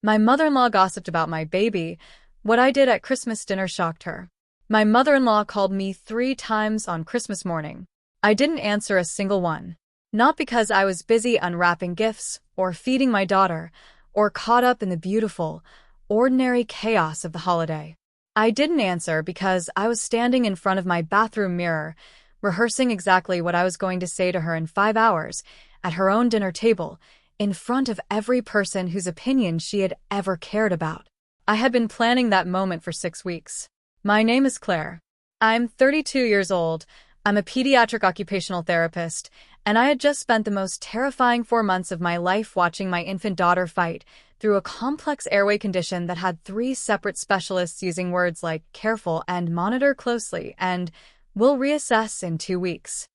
My mother-in-law gossiped about my baby. What I did at Christmas dinner shocked her. My mother-in-law called me 3 times on Christmas morning. I didn't answer a single one. Not because I was busy unwrapping gifts, or feeding my daughter, or caught up in the beautiful, ordinary chaos of the holiday. I didn't answer because I was standing in front of my bathroom mirror, rehearsing exactly what I was going to say to her in 5 hours, at her own dinner table, in front of every person whose opinion she had ever cared about. I had been planning that moment for 6 weeks. My name is Claire. I'm 32 years old. I'm a pediatric occupational therapist, and I had just spent the most terrifying 4 months of my life watching my infant daughter fight through a complex airway condition that had 3 separate specialists using words like careful and monitor closely and we'll reassess in 2 weeks.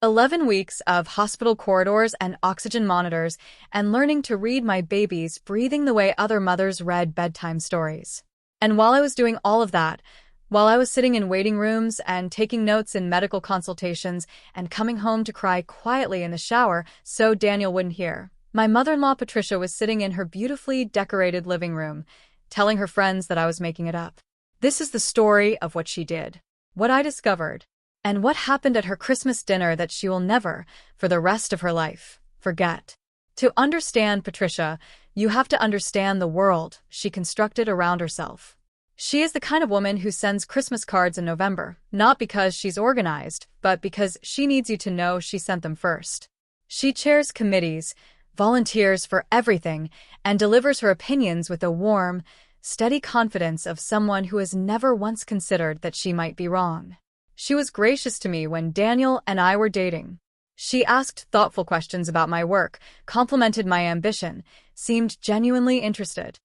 11 weeks of hospital corridors and oxygen monitors and learning to read my baby's breathing the way other mothers read bedtime stories. And while I was doing all of that, while I was sitting in waiting rooms and taking notes in medical consultations and coming home to cry quietly in the shower so Daniel wouldn't hear, my mother-in-law Patricia was sitting in her beautifully decorated living room, telling her friends that I was making it up. This is the story of what she did, what I discovered, and what happened at her Christmas dinner that she will never, for the rest of her life, forget. To understand Patricia, you have to understand the world she constructed around herself. She is the kind of woman who sends Christmas cards in November, not because she's organized, but because she needs you to know she sent them first. She chairs committees, volunteers for everything, and delivers her opinions with a warm, steady confidence of someone who has never once considered that she might be wrong. She was gracious to me when Daniel and I were dating. She asked thoughtful questions about my work, complimented my ambition, seemed genuinely interested.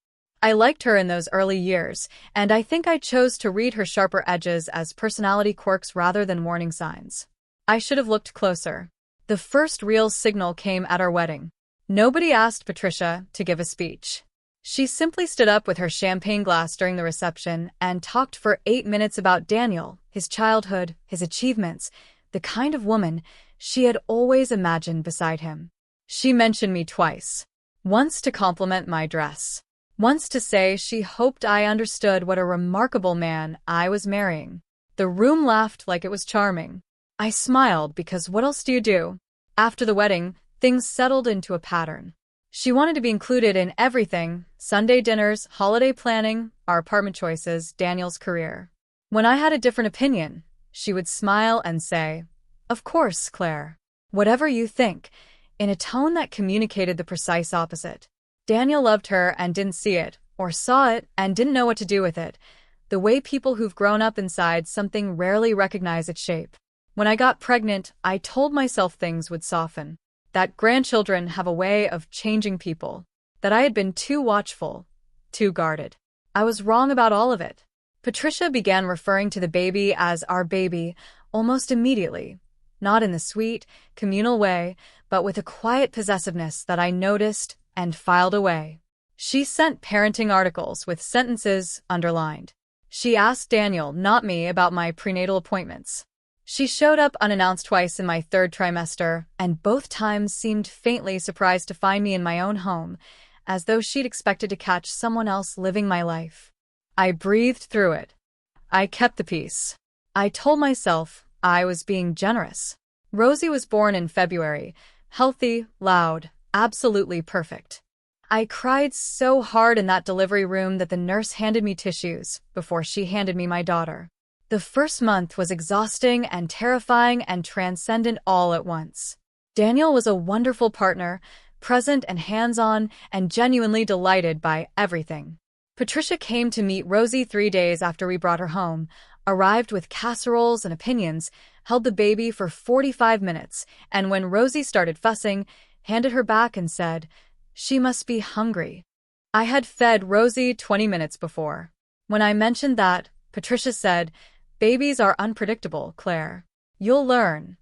I liked her in those early years, and I think I chose to read her sharper edges as personality quirks rather than warning signs. I should have looked closer. The first real signal came at our wedding. Nobody asked Patricia to give a speech. She simply stood up with her champagne glass during the reception and talked for 8 minutes about Daniel, his childhood, his achievements, the kind of woman she had always imagined beside him. She mentioned me twice. Once to compliment my dress. Once to say she hoped I understood what a remarkable man I was marrying. The room laughed like it was charming. I smiled because what else do you do? After the wedding, things settled into a pattern. She wanted to be included in everything: Sunday dinners, holiday planning, our apartment choices, Daniel's career. When I had a different opinion, she would smile and say, "Of course, Claire. Whatever you think," in a tone that communicated the precise opposite. Daniel loved her and didn't see it, or saw it and didn't know what to do with it, the way people who've grown up inside something rarely recognize its shape. When I got pregnant, I told myself things would soften. That grandchildren have a way of changing people. That I had been too watchful, too guarded. I was wrong about all of it. Patricia began referring to the baby as our baby almost immediately, not in the sweet, communal way, but with a quiet possessiveness that I noticed and filed away. She sent parenting articles with sentences underlined. She asked Daniel, not me, about my prenatal appointments. She showed up unannounced twice in my 3rd trimester, and both times seemed faintly surprised to find me in my own home, as though she'd expected to catch someone else living my life. I breathed through it. I kept the peace. I told myself I was being generous. Rosie was born in February, healthy, loud, absolutely perfect. I cried so hard in that delivery room that the nurse handed me tissues before she handed me my daughter. The first month was exhausting and terrifying and transcendent all at once. Daniel was a wonderful partner, present and hands-on, and genuinely delighted by everything. Patricia came to meet Rosie 3 days after we brought her home, arrived with casseroles and opinions, held the baby for 45 minutes, and when Rosie started fussing, handed her back and said, "She must be hungry." I had fed Rosie 20 minutes before. When I mentioned that, Patricia said, "Babies are unpredictable, Claire. You'll learn."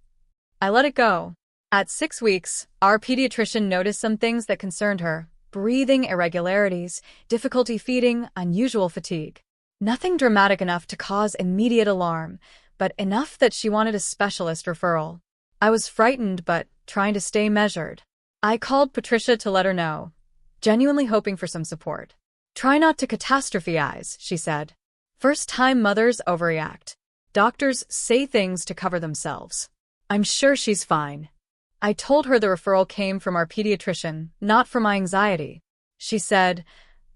I let it go. At 6 weeks, our pediatrician noticed some things that concerned her: breathing irregularities, difficulty feeding, unusual fatigue. Nothing dramatic enough to cause immediate alarm, but enough that she wanted a specialist referral. I was frightened but trying to stay measured. I called Patricia to let her know, genuinely hoping for some support. Try not to catastrophize, she said. First-time mothers overreact. Doctors say things to cover themselves. I'm sure she's fine. I told her the referral came from our pediatrician, not from my anxiety. She said,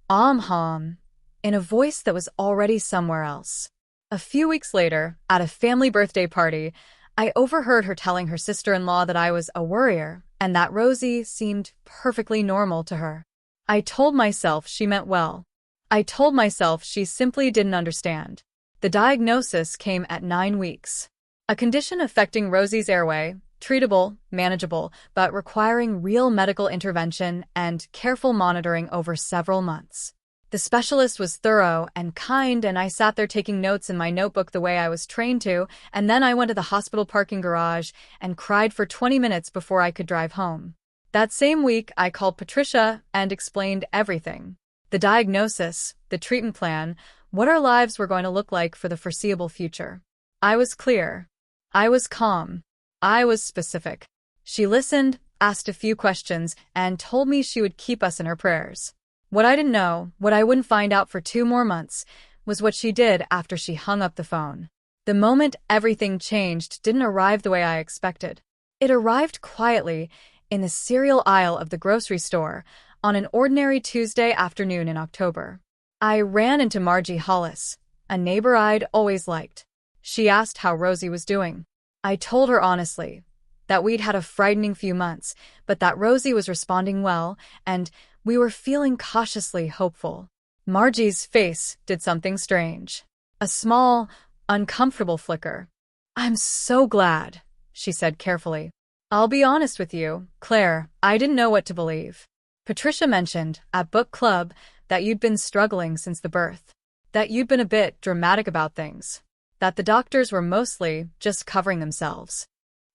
in a voice that was already somewhere else. A few weeks later, at a family birthday party, I overheard her telling her sister-in-law that I was a worrier and that Rosie seemed perfectly normal to her. I told myself she meant well. I told myself she simply didn't understand. The diagnosis came at 9 weeks. A condition affecting Rosie's airway, treatable, manageable, but requiring real medical intervention and careful monitoring over several months. The specialist was thorough and kind, and I sat there taking notes in my notebook the way I was trained to, and then I went to the hospital parking garage and cried for 20 minutes before I could drive home. That same week, I called Patricia and explained everything. The diagnosis, the treatment plan, what our lives were going to look like for the foreseeable future. I was clear. I was calm. I was specific. She listened, asked a few questions, and told me she would keep us in her prayers. What I didn't know, what I wouldn't find out for 2 more months, was what she did after she hung up the phone. The moment everything changed didn't arrive the way I expected. It arrived quietly, in the cereal aisle of the grocery store, on an ordinary Tuesday afternoon in October. I ran into Margie Hollis, a neighbor I'd always liked. She asked how Rosie was doing. I told her honestly that we'd had a frightening few months, but that Rosie was responding well, and we were feeling cautiously hopeful. Margie's face did something strange. A small, uncomfortable flicker. I'm so glad, she said carefully. I'll be honest with you, Claire, I didn't know what to believe. Patricia mentioned, at book club, that you'd been struggling since the birth. That you'd been a bit dramatic about things. That the doctors were mostly just covering themselves.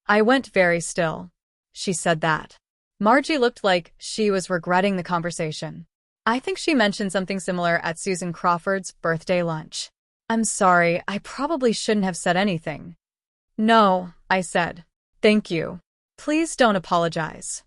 I went very still. She said that. Margie looked like she was regretting the conversation. I think she mentioned something similar at Susan Crawford's birthday lunch. I'm sorry, I probably shouldn't have said anything. No, I said. Thank you. Please don't apologize.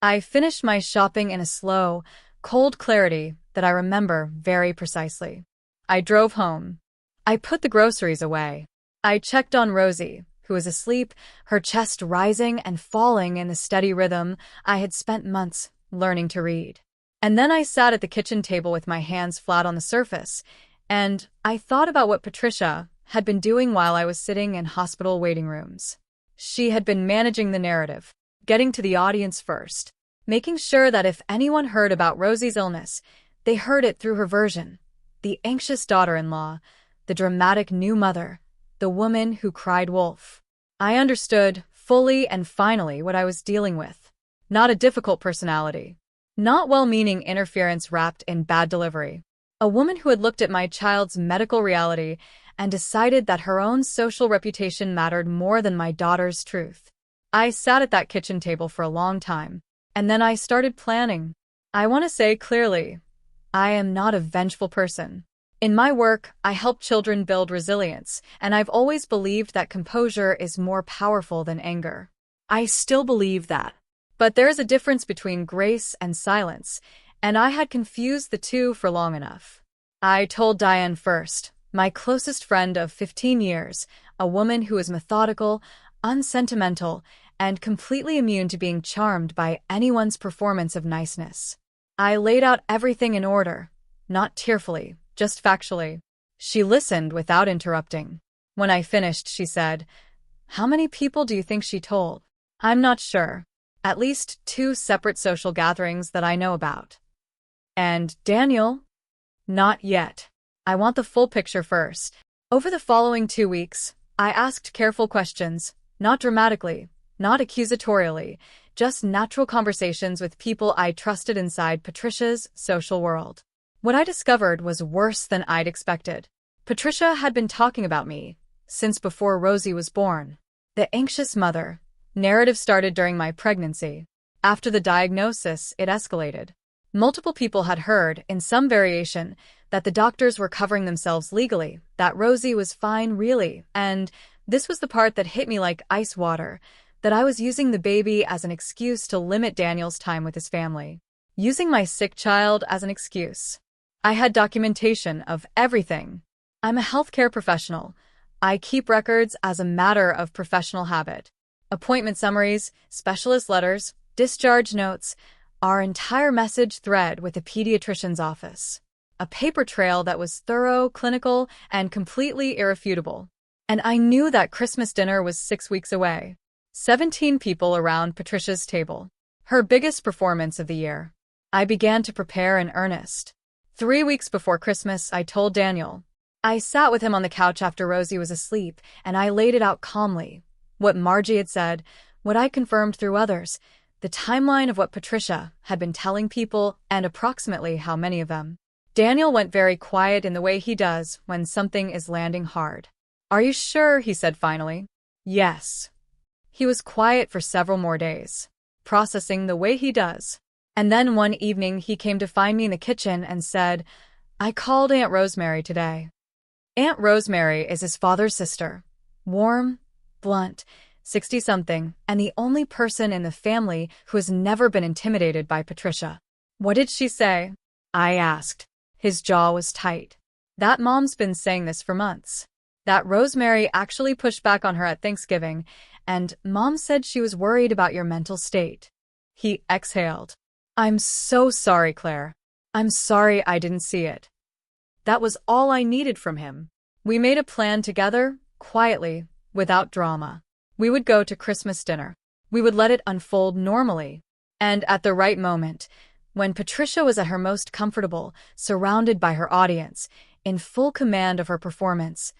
I finished my shopping in a slow, cold clarity that I remember very precisely. I drove home. I put the groceries away. I checked on Rosie, who was asleep, her chest rising and falling in the steady rhythm I had spent months learning to read. And then I sat at the kitchen table with my hands flat on the surface, and I thought about what Patricia had been doing while I was sitting in hospital waiting rooms. She had been managing the narrative, getting to the audience first, making sure that if anyone heard about Rosie's illness, they heard it through her version. The anxious daughter-in-law, the dramatic new mother, the woman who cried wolf. I understood, fully and finally, what I was dealing with. Not a difficult personality. Not well-meaning interference wrapped in bad delivery. A woman who had looked at my child's medical reality and decided that her own social reputation mattered more than my daughter's truth. I sat at that kitchen table for a long time, and then I started planning. I want to say clearly, I am not a vengeful person. In my work, I help children build resilience, and I've always believed that composure is more powerful than anger. I still believe that. But there is a difference between grace and silence, and I had confused the two for long enough. I told Diane first, my closest friend of 15 years, a woman who is methodical, unsentimental, and completely immune to being charmed by anyone's performance of niceness. I laid out everything in order, not tearfully, just factually. She listened without interrupting. When I finished, she said, "How many people do you think she told?" "I'm not sure. At least 2 separate social gatherings that I know about." "And Daniel?" "Not yet. I want the full picture first." Over the following 2 weeks, I asked careful questions, not dramatically, not accusatorially, just natural conversations with people I trusted inside Patricia's social world. What I discovered was worse than I'd expected. Patricia had been talking about me since before Rosie was born. The anxious mother narrative started during my pregnancy. After the diagnosis, it escalated. Multiple people had heard, in some variation, that the doctors were covering themselves legally, that Rosie was fine really, and this was the part that hit me like ice water, that I was using the baby as an excuse to limit Daniel's time with his family. Using my sick child as an excuse. I had documentation of everything. I'm a healthcare professional. I keep records as a matter of professional habit. Appointment summaries, specialist letters, discharge notes, our entire message thread with the pediatrician's office. A paper trail that was thorough, clinical, and completely irrefutable. And I knew that Christmas dinner was 6 weeks away. 17 people around Patricia's table. Her biggest performance of the year. I began to prepare in earnest. 3 weeks before Christmas, I told Daniel. I sat with him on the couch after Rosie was asleep, and I laid it out calmly. What Margie had said, what I confirmed through others, the timeline of what Patricia had been telling people, and approximately how many of them. Daniel went very quiet in the way he does when something is landing hard. Are you sure? He said finally. Yes. He was quiet for several more days, processing the way he does. And then one evening he came to find me in the kitchen and said, I called Aunt Rosemary today. Aunt Rosemary is his father's sister. Warm, blunt, 60-something, and the only person in the family who has never been intimidated by Patricia. What did she say? I asked. His jaw was tight. That mom's been saying this for months. That Rosemary actually pushed back on her at Thanksgiving, and Mom said she was worried about your mental state. He exhaled. I'm so sorry, Claire. I'm sorry I didn't see it. That was all I needed from him. We made a plan together, quietly, without drama. We would go to Christmas dinner. We would let it unfold normally. And at the right moment, when Patricia was at her most comfortable, surrounded by her audience, in full command of her performance,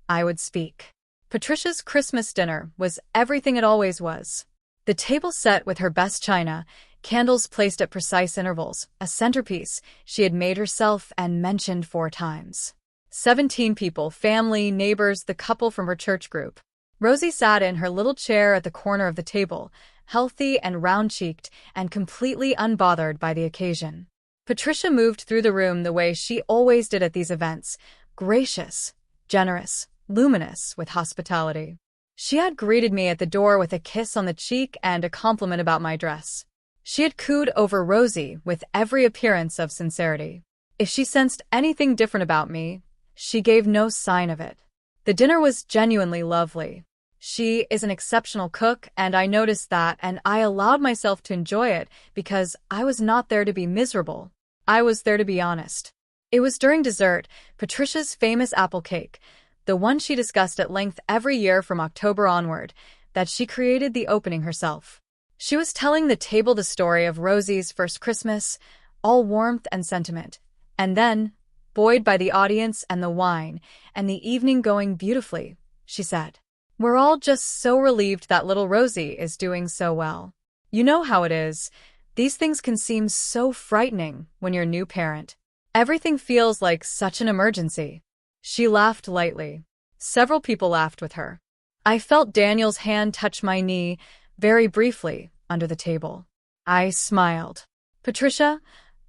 I would speak. Patricia's Christmas dinner was everything it always was. The table set with her best china, candles placed at precise intervals, a centerpiece she had made herself and mentioned 4 times. 17 people, family, neighbors, the couple from her church group. Rosie sat in her little chair at the corner of the table, healthy and round-cheeked and completely unbothered by the occasion. Patricia moved through the room the way she always did at these events, gracious, generous, luminous with hospitality. She had greeted me at the door with a kiss on the cheek and a compliment about my dress. She had cooed over Rosie with every appearance of sincerity. If she sensed anything different about me, she gave no sign of it. The dinner was genuinely lovely. She is an exceptional cook, and I noticed that, and I allowed myself to enjoy it because I was not there to be miserable. I was there to be honest. It was during dessert, Patricia's famous apple cake, the one she discussed at length every year from October onward, that she created the opening herself. She was telling the table the story of Rosie's first Christmas, all warmth and sentiment, and then, buoyed by the audience and the wine, and the evening going beautifully, she said, "We're all just so relieved that little Rosie is doing so well. You know how it is. These things can seem so frightening when you're a new parent. Everything feels like such an emergency." She laughed lightly. Several people laughed with her. I felt Daniel's hand touch my knee, very briefly, under the table. I smiled. "Patricia,"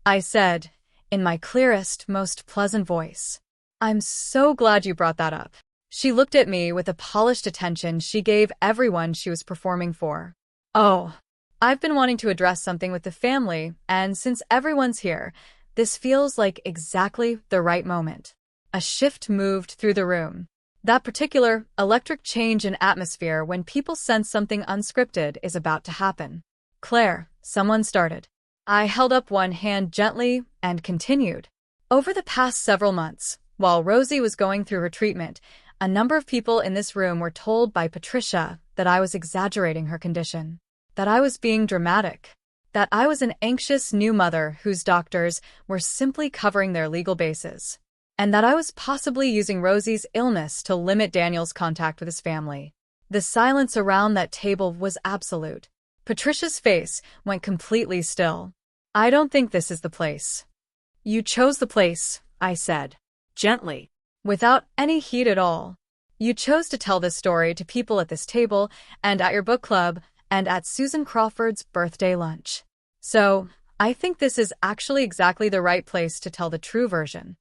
I said, in my clearest, most pleasant voice, "I'm so glad you brought that up." She looked at me with the polished attention she gave everyone she was performing for. "Oh, I've been wanting to address something with the family, and since everyone's here, this feels like exactly the right moment." A shift moved through the room. That particular electric change in atmosphere when people sense something unscripted is about to happen. "Claire," someone started. I held up one hand gently and continued. Over the past several months, while Rosie was going through her treatment, a number of people in this room were told by Patricia that I was exaggerating her condition, that I was being dramatic, that I was an anxious new mother whose doctors were simply covering their legal bases, and that I was possibly using Rosie's illness to limit Daniel's contact with his family. The silence around that table was absolute. Patricia's face went completely still. "I don't think this is the place." "You chose the place," I said, gently, without any heat at all. "You chose to tell this story to people at this table, and at your book club, and at Susan Crawford's birthday lunch. So, I think this is actually exactly the right place to tell the true version."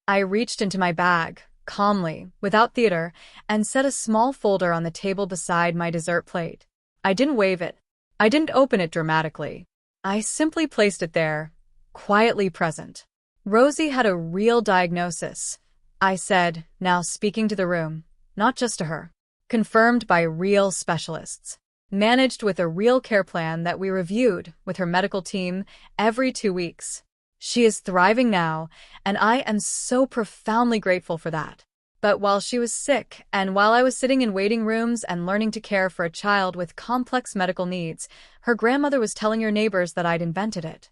I reached into my bag, calmly, without theater, and set a small folder on the table beside my dessert plate. I didn't wave it. I didn't open it dramatically. I simply placed it there, quietly present. Rosie had a real diagnosis, I said, now speaking to the room, not just to her. Confirmed by real specialists. Managed with a real care plan that we reviewed with her medical team every 2 weeks. She is thriving now, and I am so profoundly grateful for that. But while she was sick, and while I was sitting in waiting rooms and learning to care for a child with complex medical needs, her grandmother was telling her neighbors that I'd invented it.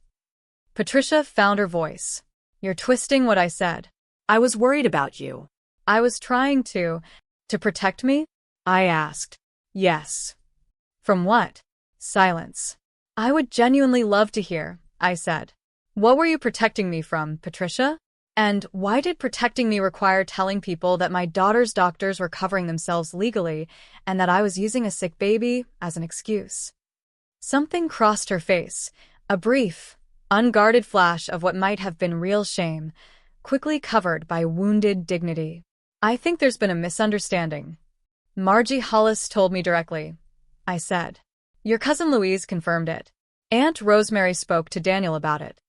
Patricia found her voice. You're twisting what I said. I was worried about you. I was trying to protect me? I asked. Yes. From what? Silence. I would genuinely love to hear, I said. What were you protecting me from, Patricia? And why did protecting me require telling people that my daughter's doctors were covering themselves legally and that I was using a sick baby as an excuse? Something crossed her face, a brief, unguarded flash of what might have been real shame, quickly covered by wounded dignity. I think there's been a misunderstanding. Margie Hollis told me directly, I said. Your cousin Louise confirmed it. Aunt Rosemary spoke to Daniel about it.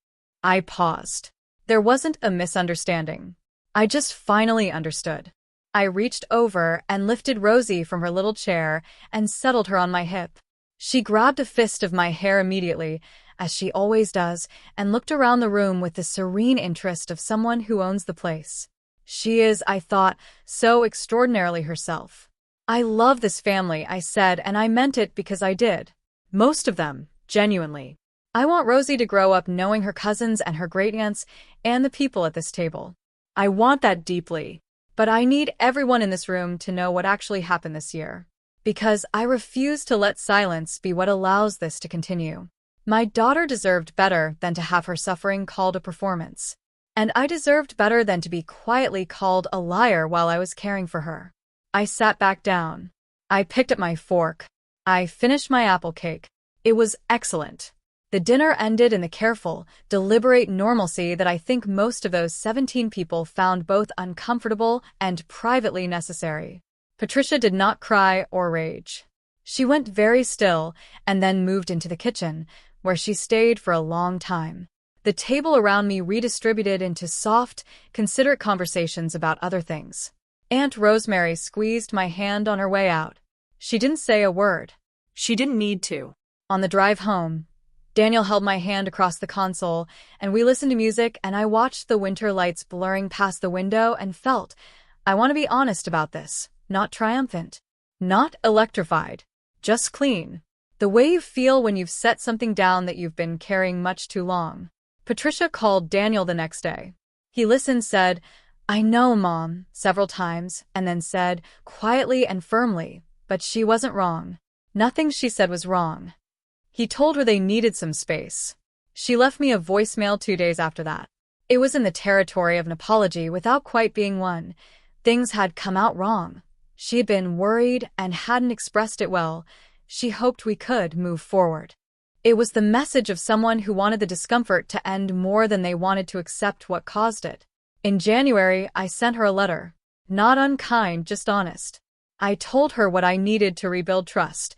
I paused. There wasn't a misunderstanding. I just finally understood. I reached over and lifted Rosie from her little chair and settled her on my hip. She grabbed a fist of my hair immediately, as she always does, and looked around the room with the serene interest of someone who owns the place. She is, I thought, so extraordinarily herself. I love this family, I said, and I meant it because I did. Most of them, genuinely. I want Rosie to grow up knowing her cousins and her great-aunts and the people at this table. I want that deeply. But I need everyone in this room to know what actually happened this year. Because I refuse to let silence be what allows this to continue. My daughter deserved better than to have her suffering called a performance. And I deserved better than to be quietly called a liar while I was caring for her. I sat back down. I picked up my fork. I finished my apple cake. It was excellent. The dinner ended in the careful, deliberate normalcy that I think most of those 17 people found both uncomfortable and privately necessary. Patricia did not cry or rage. She went very still and then moved into the kitchen, where she stayed for a long time. The table around me redistributed into soft, considerate conversations about other things. Aunt Rosemary squeezed my hand on her way out. She didn't say a word. She didn't need to. On the drive home, Daniel held my hand across the console, and we listened to music, and I watched the winter lights blurring past the window and felt, I want to be honest about this, not triumphant, not electrified, just clean. The way you feel when you've set something down that you've been carrying much too long. Patricia called Daniel the next day. He listened, said, I know, Mom, several times, and then said, quietly and firmly, but she wasn't wrong. Nothing she said was wrong. He told her they needed some space. She left me a voicemail 2 days after that. It was in the territory of an apology without quite being one. Things had come out wrong. She had been worried and hadn't expressed it well. She hoped we could move forward. It was the message of someone who wanted the discomfort to end more than they wanted to accept what caused it. In January, I sent her a letter. Not unkind, just honest. I told her what I needed to rebuild trust,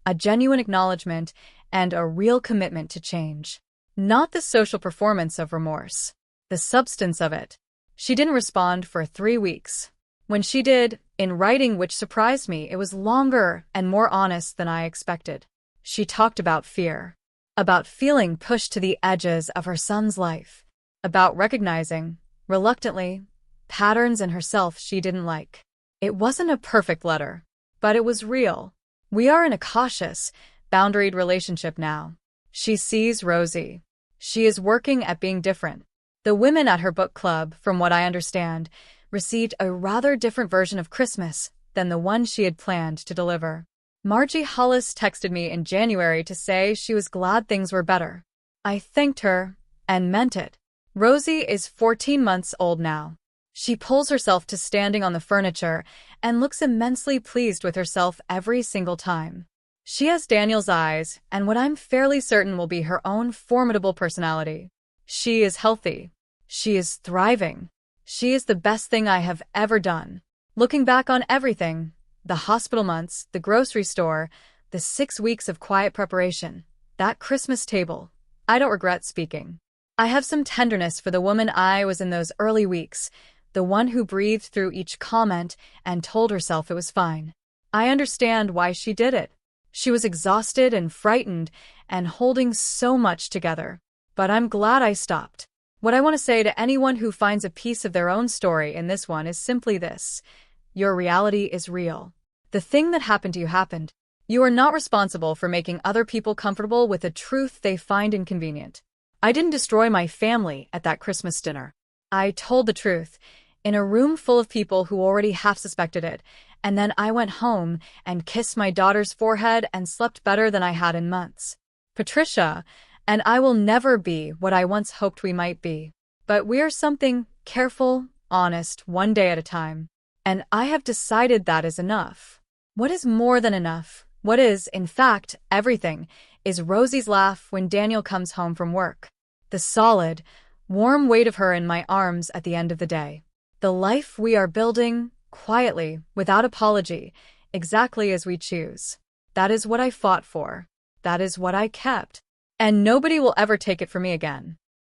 a genuine acknowledgement, and a real commitment to change. Not the social performance of remorse, the substance of it. She didn't respond for 3 weeks. When she did, in writing, which surprised me, it was longer and more honest than I expected. She talked about fear, about feeling pushed to the edges of her son's life, about recognizing, reluctantly, patterns in herself she didn't like. It wasn't a perfect letter, but it was real. We are in a cautious, boundaried relationship now. She sees Rosie. She is working at being different. The women at her book club, from what I understand, received a rather different version of Christmas than the one she had planned to deliver. Margie Hollis texted me in January to say she was glad things were better. I thanked her, and meant it. Rosie is 14 months old now. She pulls herself to standing on the furniture and looks immensely pleased with herself every single time. She has Daniel's eyes and what I'm fairly certain will be her own formidable personality. She is healthy. She is thriving. She is the best thing I have ever done. Looking back on everything, the hospital months, the grocery store, the 6 weeks of quiet preparation, that Christmas table, I don't regret speaking. I have some tenderness for the woman I was in those early weeks, the one who breathed through each comment and told herself it was fine. I understand why she did it. She was exhausted and frightened and holding so much together. But I'm glad I stopped. What I want to say to anyone who finds a piece of their own story in this one is simply this: your reality is real. The thing that happened to you happened. You are not responsible for making other people comfortable with a truth they find inconvenient. I didn't destroy my family at that Christmas dinner. I told the truth, in a room full of people who already half suspected it, and then I went home and kissed my daughter's forehead and slept better than I had in months. Patricia and I will never be what I once hoped we might be. But we're something careful, honest, one day at a time. And I have decided that is enough. What is more than enough, what is, in fact, everything, is Rosie's laugh when Daniel comes home from work. The solid, warm weight of her in my arms at the end of the day. The life we are building, quietly, without apology, exactly as we choose. That is what I fought for. That is what I kept. And nobody will ever take it from me again.